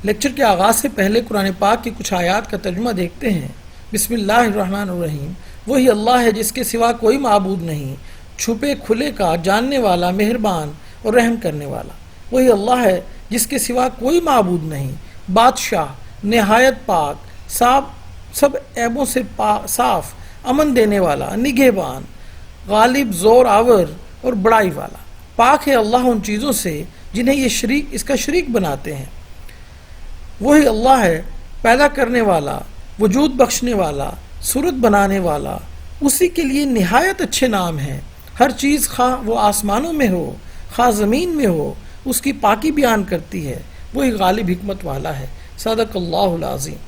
Lecture کے آغاز سے پہلے قرآن پاک کی کچھ آیات کا ترجمہ دیکھتے ہیں۔ بسم اللہ الرحمن الرحیم۔ وہی اللہ ہے جس کے سوا کوئی معبود نہیں، چھپے کھلے کا جاننے والا، مہربان اور رحم کرنے والا۔ وہی اللہ ہے جس کے سوا کوئی معبود نہیں، بادشاہ، نہایت پاک، سب عیبوں سے صاف، امن دینے والا، نگہبان، غالب، زور آور اور بڑائی والا۔ پاک ہے اللہ ان چیزوں سے جنہیں یہ اس کا شریک بناتے ہیں۔ وہی اللہ ہے پیدا کرنے والا، وجود بخشنے والا، صورت بنانے والا۔ اسی کے لیے نہایت اچھے نام ہیں۔ ہر چیز خواہ وہ آسمانوں میں ہو خواہ زمین میں ہو اس کی پاکی بیان کرتی ہے۔ وہی غالب حکمت والا ہے۔ صدق اللہ العظیم۔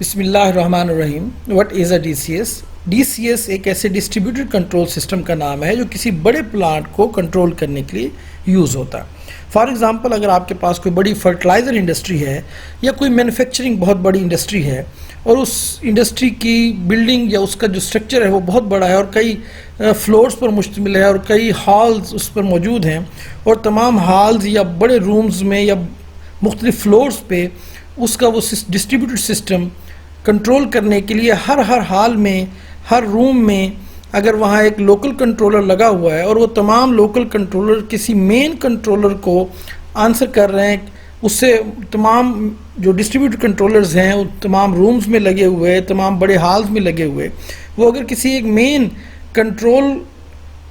بسم اللہ الرحمن الرحیم۔ What is a D C S? D C S ایک ایسے ڈسٹریبیوٹڈ کنٹرول سسٹم کا نام ہے جو کسی بڑے پلانٹ کو کنٹرول کرنے کے لیے یوز ہوتا ہے۔ فار ایگزامپل، اگر آپ کے پاس کوئی بڑی فرٹیلائزر انڈسٹری ہے یا کوئی مینوفیکچرنگ بہت بڑی انڈسٹری ہے اور اس انڈسٹری کی بلڈنگ یا اس کا جو اسٹرکچر ہے وہ بہت بڑا ہے اور کئی فلورز پر مشتمل ہے اور کئی ہالز اس پر موجود ہیں، اور تمام ہالز یا بڑے رومز میں یا مختلف فلورز پہ اس کا وہ ڈسٹریبیوٹڈ سسٹم کنٹرول کرنے کے لیے ہر ہال میں، ہر روم میں اگر وہاں ایک لوکل کنٹرولر لگا ہوا ہے اور وہ تمام لوکل کنٹرولر کسی مین کنٹرولر کو آنسر کر رہے ہیں، اس سے تمام جو ڈسٹریبیوٹڈ کنٹرولرز ہیں وہ تمام رومز میں لگے ہوئے، تمام بڑے ہالز میں لگے ہوئے، وہ اگر کسی ایک مین کنٹرول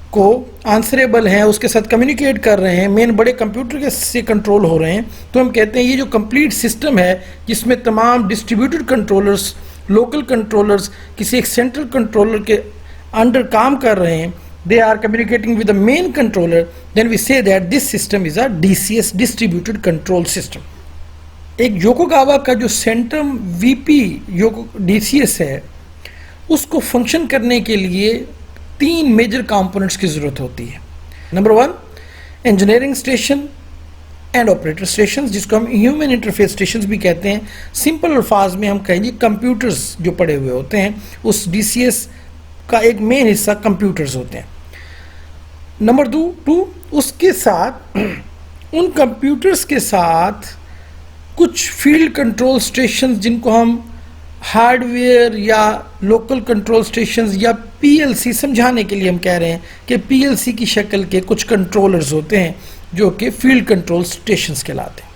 کو آنسریبل ہیں، اس کے ساتھ کمیونیکیٹ کر رہے ہیں، مین بڑے کمپیوٹر سے کنٹرول ہو رہے ہیں، تو ہم کہتے ہیں یہ جو کمپلیٹ سسٹم ہے جس میں تمام ڈسٹریبیوٹڈ کنٹرولرز، لوکل کنٹرولرز کسی ایک سینٹرل کنٹرولر کے انڈر کام کر رہے ہیں، they are communicating with the main controller, then we say that this system is a DCS, distributed control system. ایک یوکوگاوا کا جو سینٹرم وی پی ڈی سی ایس ہے، اس کو فنکشن کرنے کے لیے 3 میجر کمپوننٹس کی ضرورت ہوتی ہے۔ Number 1 engineering station and operator station, جس کو ہم ہیومن انٹرفیس اسٹیشنز بھی کہتے ہیں۔ سمپل الفاظ میں ہم کہیں گے کمپیوٹرز جو پڑے ہوئے ہوتے ہیں، اس ڈی سی ایس کا ایک مین حصہ کمپیوٹرز ہوتے ہیں۔ نمبر 2 اس کے ساتھ ان کمپیوٹرز کے ساتھ کچھ فیلڈ کنٹرول اسٹیشنز جن کو ہم ہارڈ ویئر یا لوکل کنٹرول اسٹیشنز یا پی ایل سی سمجھانے کے لیے ہم کہہ رہے ہیں کہ پی ایل سی کی شکل کے کچھ کنٹرولرز ہوتے ہیں جو کہ فیلڈ کنٹرول اسٹیشنز کہلاتے ہیں۔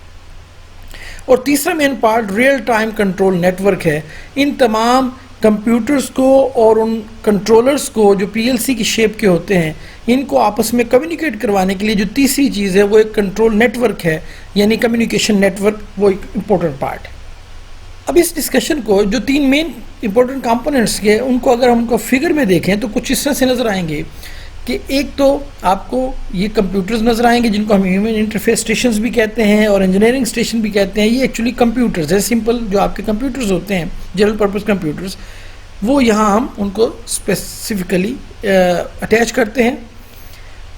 اور تیسرا main part real time control network ہے۔ ان تمام کمپیوٹرز کو اور ان کنٹرولرز کو جو پی ایل سی کی شیپ کے ہوتے ہیں، ان کو آپس میں کمیونیکیٹ کروانے کے لیے جو تیسری چیز ہے وہ ایک کنٹرول نیٹ ورک ہے، یعنی کمیونیکیشن نیٹ ورک، وہ ایک امپورٹنٹ پارٹ ہے۔ اب اس ڈسکشن کو جو 3 مین امپورٹنٹ کمپوننٹس کے ان کو اگر ہم کو فگر میں دیکھیں تو کچھ اس طرح سے نظر آئیں گے کہ ایک تو آپ کو یہ کمپیوٹرز نظر آئیں گے جن کو ہم ہیومن انٹرفیس اسٹیشنز بھی کہتے ہیں اور انجینئرنگ اسٹیشن بھی کہتے ہیں۔ یہ ایکچولی کمپیوٹرز ہیں، سمپل جو آپ کے کمپیوٹرز ہوتے ہیں، جنرل پرپز کمپیوٹرز، وہ یہاں ہم ان کو اسپیسیفکلی اٹیچ کرتے ہیں۔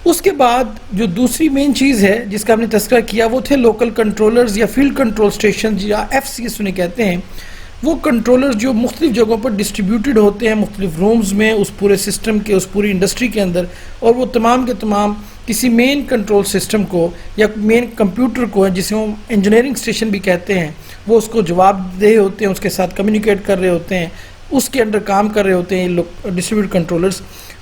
اس کے بعد جو دوسری مین چیز ہے جس کا ہم نے تذکرہ کیا وہ تھے لوکل کنٹرولرز یا فیلڈ کنٹرول اسٹیشنز یا ایف سی ایس انہیں کہتے ہیں۔ وہ کنٹرولرز جو مختلف جگہوں پر ڈسٹریبیوٹڈ ہوتے ہیں، مختلف رومز میں، اس پورے سسٹم کے، اس پوری انڈسٹری کے اندر، اور وہ تمام کے تمام کسی مین کنٹرول سسٹم کو یا مین کمپیوٹر کو، جسے ہم انجینئرنگ اسٹیشن بھی کہتے ہیں، وہ اس کو جواب دہ ہوتے ہیں، اس کے ساتھ کمیونیکیٹ کر رہے ہوتے ہیں، اس کے انڈر کام کر رہے ہوتے ہیں ڈسٹریبیوٹڈ کنٹرولرز۔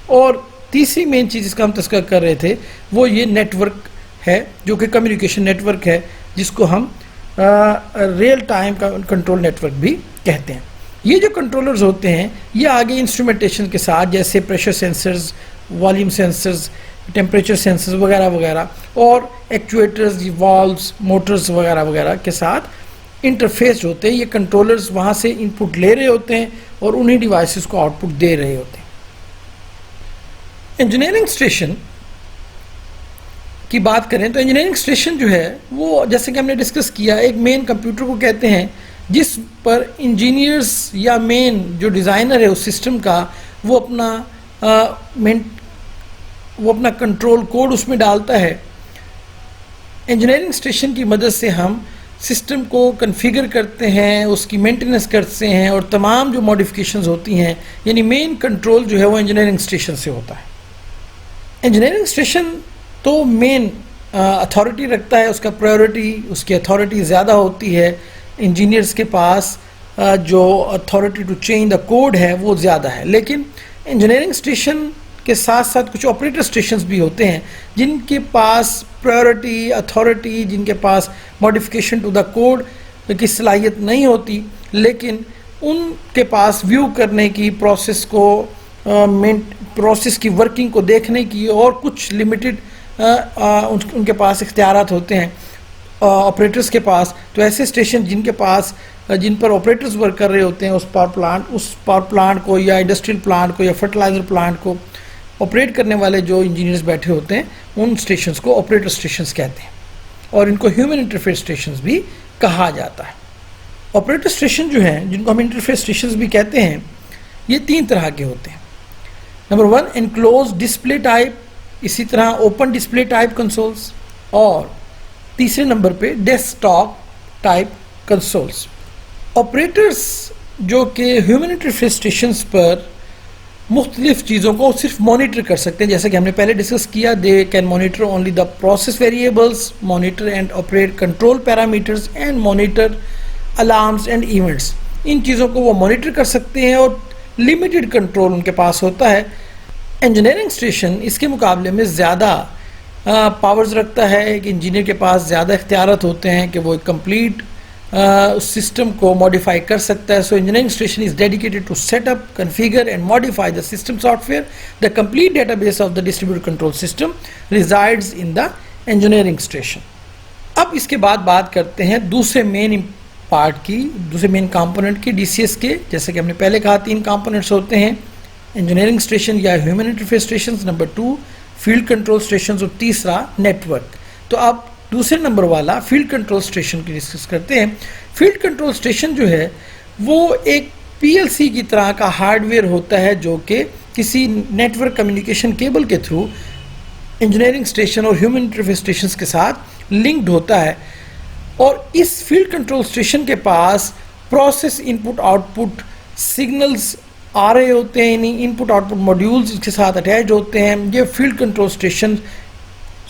اور تیسری مین چیز جس کا ہم تذکرہ کر رہے تھے وہ یہ نیٹ ورک ہے جو کہ کمیونیکیشن نیٹ ورک ہے، جس کو ہم real time control network بھی کہتے ہیں۔ یہ جو کنٹرولرز ہوتے ہیں یہ آگے انسٹرومنٹیشن کے ساتھ جیسے pressure censors, volume censors, temperature censors وغیرہ وغیرہ، اور ایکچویٹرز، والوز، موٹرز وغیرہ وغیرہ کے ساتھ انٹرفیس ہوتے ہیں۔ یہ کنٹرولرز وہاں سے ان پٹ لے رہے ہوتے ہیں اور انہی ڈیوائسز کو آؤٹ پٹ دے رہے ہوتے ہیں۔ انجینئرنگ اسٹیشن کی بات کریں تو انجینئرنگ اسٹیشن جو ہے وہ جیسے کہ ہم نے ڈسکس کیا ایک مین کمپیوٹر کو کہتے ہیں جس پر انجینئرز یا مین جو ڈیزائنر ہے اس سسٹم کا وہ اپنا کنٹرول کوڈ اس میں ڈالتا ہے۔ انجینئرنگ اسٹیشن کی مدد سے ہم سسٹم کو کنفیگر کرتے ہیں، اس کی مینٹیننس کرتے ہیں، اور تمام جو ماڈیفکیشنز ہوتی ہیں، یعنی مین کنٹرول جو ہے وہ انجینئرنگ اسٹیشن سے ہوتا ہے۔ انجینئرنگ اسٹیشن تو مین اتھارٹی رکھتا ہے، اس کا پرائیورٹی، اس کی اتھارٹی زیادہ ہوتی ہے، انجینئرس کے پاس جو authority to change the code ہے وہ زیادہ ہے. لیکن انجینئرنگ اسٹیشن کے ساتھ ساتھ کچھ آپریٹر اسٹیشنز بھی ہوتے ہیں جن کے پاس پرائیورٹی، اتھارٹی، جن کے پاس ماڈیفیکیشن ٹو دا کوڈ کی صلاحیت نہیں ہوتی، لیکن ان کے پاس ویو کرنے کی، پروسیس کو پروسیس کی ورکنگ کو دیکھنے کی اور کچھ لمیٹڈ ان کے پاس اختیارات ہوتے ہیں آپریٹرز کے پاس. تو ایسے اسٹیشن جن پر آپریٹرز ورک کر رہے ہوتے ہیں اس پاور پلانٹ کو یا انڈسٹریل پلانٹ کو یا فرٹیلائزر پلانٹ کو آپریٹ کرنے والے جو انجینئرز بیٹھے ہوتے ہیں ان اسٹیشنز کو آپریٹر اسٹیشنز کہتے ہیں، اور ان کو ہیومن انٹرفیس اسٹیشنز بھی کہا جاتا ہے. آپریٹر اسٹیشن جو ہیں جن کو ہم انٹرفیس اسٹیشنز بھی کہتے ہیں، یہ 3 طرح کے ہوتے ہیں. نمبر 1 انکلوز ڈسپلے ٹائپ، اسی طرح اوپن ڈسپلے ٹائپ کنسولز، اور تیسرے نمبر پہ ڈیسک ٹاپ ٹائپ کنسولز. آپریٹرز جو کہ ہیومن انٹرفیس اسٹیشنز پر مختلف چیزوں کو صرف مانیٹر کر سکتے ہیں، جیسا کہ ہم نے پہلے ڈسکس کیا، they can monitor only the process variables, monitor and operate control parameters and monitor alarms and events. ان چیزوں کو وہ مانیٹر کر سکتے ہیں اور لمیٹڈ کنٹرول ان کے پاس ہوتا ہے. انجینئرنگ اسٹیشن اس کے مقابلے میں زیادہ پاورز رکھتا ہے کہ انجینئر کے پاس زیادہ اختیارات ہوتے ہیں کہ وہ ایک کمپلیٹ سسٹم کو ماڈیفائی کر سکتا ہے. So engineering station is dedicated to set up, configure and modify the system software. The complete database of the distributed control system resides in the engineering station. اب اس کے بعد بات کرتے ہیں دوسرے مین پارٹ کی، دوسرے مین کمپوننٹ کی، ڈی سی ایس کے. جیسے کہ ہم نے پہلے کہا 3 کمپوننٹس ہوتے ہیں، انجینئرنگ اسٹیشن یا human interface stations, number 2 field control stations, اور تیسرا نیٹ ورک. تو اب دوسرے نمبر والا فیلڈ کنٹرول اسٹیشن کی ڈسکس کرتے ہیں. فیلڈ کنٹرول اسٹیشن جو ہے وہ ایک پی ایل سی کی طرح کا ہارڈ ویئر ہوتا ہے جو کہ کسی نیٹ ورک کمیونیکیشن کیبل کے تھرو انجینئرنگ اسٹیشن اور ہیومن انٹرفیس اسٹیشنز کے ساتھ لنکڈ ہوتا ہے. اور اس فیلڈ کنٹرول اسٹیشن کے پاس process input output signals آ رہے ہوتے ہیں، یعنی ان پٹ آؤٹ پٹ ماڈیولز اس کے ساتھ اٹیچ ہوتے ہیں. یہ فیلڈ کنٹرول اسٹیشن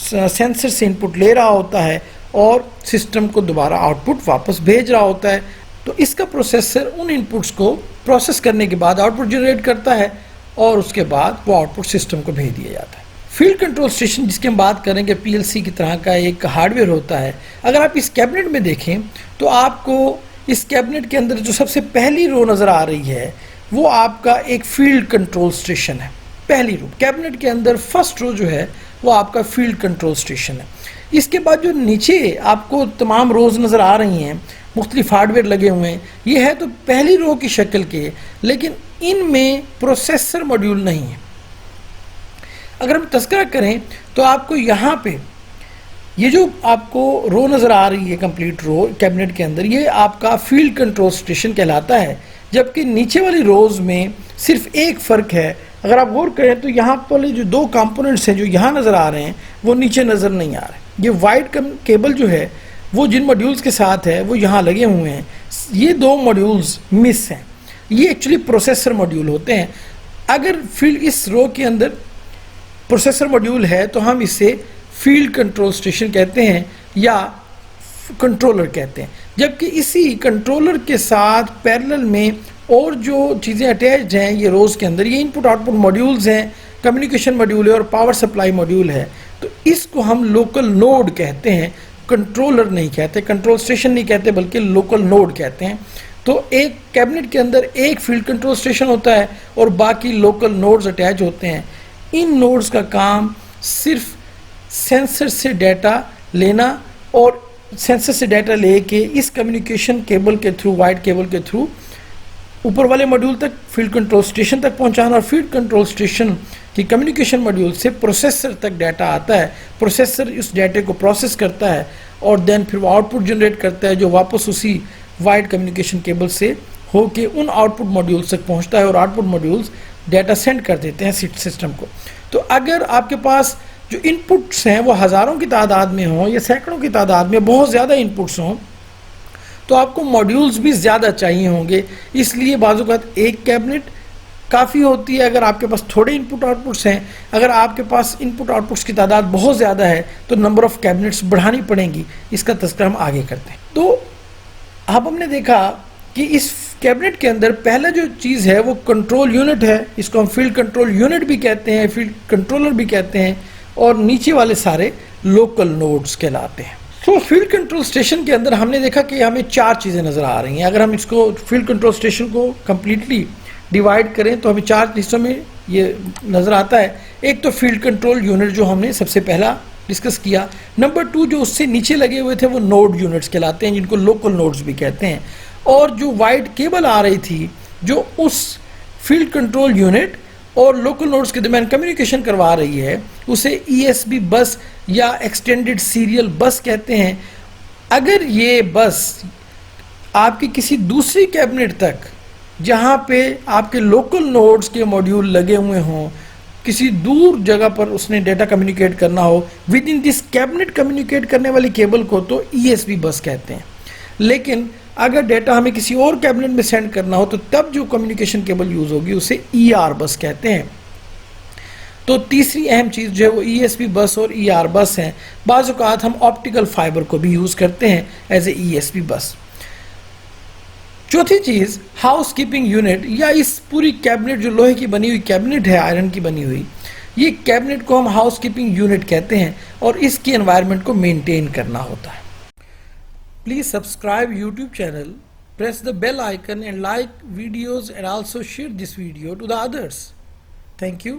سینسر سے ان پٹ لے رہا ہوتا ہے اور سسٹم کو دوبارہ آؤٹ پٹ واپس بھیج رہا ہوتا ہے. تو اس کا پروسیسر ان ان پٹس کو پروسیس کرنے کے بعد آؤٹ پٹ جنریٹ کرتا ہے اور اس کے بعد وہ آؤٹ پٹ سسٹم کو بھیج دیا جاتا ہے. فیلڈ کنٹرول اسٹیشن جس کی ہم بات کریں کہ پی ایل سی کی طرح کا ایک ہارڈ ویئر ہوتا ہے. اگر آپ اس کیبنٹ میں دیکھیں تو آپ کو اس کیبنٹ کے اندر جو سب سے پہلی رو نظر آ رہی ہے وہ آپ کا ایک فیلڈ کنٹرول اسٹیشن ہے. پہلی رو کیبنٹ کے اندر فرسٹ رو جو ہے وہ آپ کا فیلڈ کنٹرول اسٹیشن ہے. اس کے بعد جو نیچے آپ کو تمام روز نظر آ رہی ہیں، مختلف ہارڈ ویئر لگے ہوئے ہیں، یہ ہے تو پہلی رو کی شکل کے، لیکن ان میں پروسیسر ماڈیول نہیں ہے. اگر ہم تذکرہ کریں تو آپ کو یہاں پہ یہ جو آپ کو رو نظر آ رہی ہے کمپلیٹ رو کیبنٹ کے اندر، یہ آپ کا فیلڈ کنٹرول اسٹیشن کہلاتا ہے. جبکہ نیچے والی روز میں صرف ایک فرق ہے. اگر آپ غور کریں تو یہاں پر جو 2 کمپوننٹس ہیں جو یہاں نظر آ رہے ہیں وہ نیچے نظر نہیں آ رہے. یہ وائٹ کیبل جو ہے وہ جن ماڈیولز کے ساتھ ہے وہ یہاں لگے ہوئے ہیں. یہ 2 ماڈیولز مس ہیں، یہ ایکچولی پروسیسر ماڈیول ہوتے ہیں. اگر اس رو کے اندر پروسیسر ماڈیول ہے تو ہم اسے فیلڈ کنٹرول اسٹیشن کہتے ہیں یا کنٹرولر کہتے ہیں. جبکہ اسی کنٹرولر کے ساتھ پیرلل میں اور جو چیزیں اٹیچڈ ہیں یہ روز کے اندر، یہ ان پٹ آؤٹ پٹ ماڈیولز ہیں، کمیونیکیشن ماڈیول ہے اور پاور سپلائی ماڈیول ہے. تو اس کو ہم لوکل نوڈ کہتے ہیں، کنٹرولر نہیں کہتے، کنٹرول اسٹیشن نہیں کہتے بلکہ لوکل نوڈ کہتے ہیں. تو ایک کیبنٹ کے اندر ایک فیلڈ کنٹرول اسٹیشن ہوتا ہے اور باقی لوکل نوڈز اٹیچ ہوتے ہیں. ان نوڈز کا کام صرف سینسر سے ڈیٹا لینا اور سینسر سے ڈیٹا لے کے اس کمیونیکیشن کیبل کے تھرو، وائٹ کیبل کے تھرو اوپر والے ماڈیول تک، فیلڈ کنٹرول اسٹیشن تک پہنچانا، اور فیلڈ کنٹرول اسٹیشن کی کمیونیکیشن ماڈیول سے پروسیسر تک ڈیٹا آتا ہے. پروسیسر اس ڈیٹے کو پروسیس کرتا ہے اور دین پھر وہ آؤٹ پٹ جنریٹ کرتا ہے جو واپس اسی وائٹ کمیونیکیشن کیبل سے ہو کے ان آؤٹ پٹ ماڈیولز تک پہنچتا ہے اور out put modules data send کر دیتے ہیں سسٹم کو. تو اگر آپ کے پاس جو ان پٹس ہیں وہ ہزاروں کی تعداد میں ہوں یا سینکڑوں کی تعداد میں بہت زیادہ ان پٹس ہوں تو آپ کو ماڈیولز بھی زیادہ چاہیے ہوں گے. اس لیے بعض اوقات ایک کیبنٹ کافی ہوتی ہے اگر آپ کے پاس تھوڑے ان پٹ آؤٹ پٹس ہیں. اگر آپ کے پاس ان پٹ آؤٹ پٹس کی تعداد بہت زیادہ ہے تو نمبر آف کیبنٹس بڑھانی پڑیں گی. اس کا تذکرہ ہم آگے کرتے ہیں. تو اب ہم نے دیکھا کہ اس کیبنٹ کے اندر پہلا جو چیز ہے وہ کنٹرول یونٹ ہے. اس کو ہم فیلڈ کنٹرول یونٹ بھی کہتے ہیں, فیلڈ کنٹرولر بھی کہتے ہیں, اور نیچے والے سارے لوکل نوڈز کہلاتے ہیں. تو فیلڈ کنٹرول اسٹیشن کے اندر ہم نے دیکھا کہ ہمیں 4 چیزیں نظر آ رہی ہیں. اگر ہم اس کو فیلڈ کنٹرول اسٹیشن کو کمپلیٹلی ڈیوائڈ کریں تو ہمیں 4 حصوں میں یہ نظر آتا ہے. ایک تو فیلڈ کنٹرول یونٹ جو ہم نے سب سے پہلا ڈسکس کیا. نمبر 2 جو اس سے نیچے لگے ہوئے تھے وہ نوڈ یونٹس کہلاتے ہیں, جن کو لوکل نوڈز بھی کہتے ہیں. اور جو وائٹ کیبل آ رہی تھی جو اس فیلڈ کنٹرول یونٹ اور لوکل نوڈز کے درمیان کمیونیکیشن کروا رہی ہے اسے ای ایس بی بس یا ایکسٹینڈڈ سیریل بس کہتے ہیں. اگر یہ بس آپ کی کسی دوسری کیبنٹ تک جہاں پہ آپ کے لوکل نوڈز کے ماڈیول لگے ہوئے ہوں, کسی دور جگہ پر اس نے ڈیٹا کمیونیکیٹ کرنا ہو with in this cabinet communicate کرنے والی کیبل کو تو ای ایس بی بس کہتے ہیں. لیکن اگر ڈیٹا ہمیں کسی اور کیبنٹ میں سینڈ کرنا ہو تو تب جو کمیونیکیشن کیبل یوز ہوگی اسے ای آر بس کہتے ہیں. تو تیسری اہم چیز جو ہے وہ ای ایس بی بس اور ای آر بس ہیں. بعض اوقات ہم آپٹیکل فائبر کو بھی یوز کرتے ہیں as a E S B بس. چوتھی چیز ہاؤس کیپنگ یونٹ, یا اس پوری کیبنٹ جو لوہے کی بنی ہوئی کیبنٹ ہے, آئرن کی بنی ہوئی, یہ کیبنٹ کو ہم ہاؤس کیپنگ یونٹ کہتے ہیں اور اس کی انوائرمنٹ کو مینٹین کرنا ہوتا ہے. Please subscribe YouTube channel, press the bell icon and like videos and also share this video to the others. Thank you.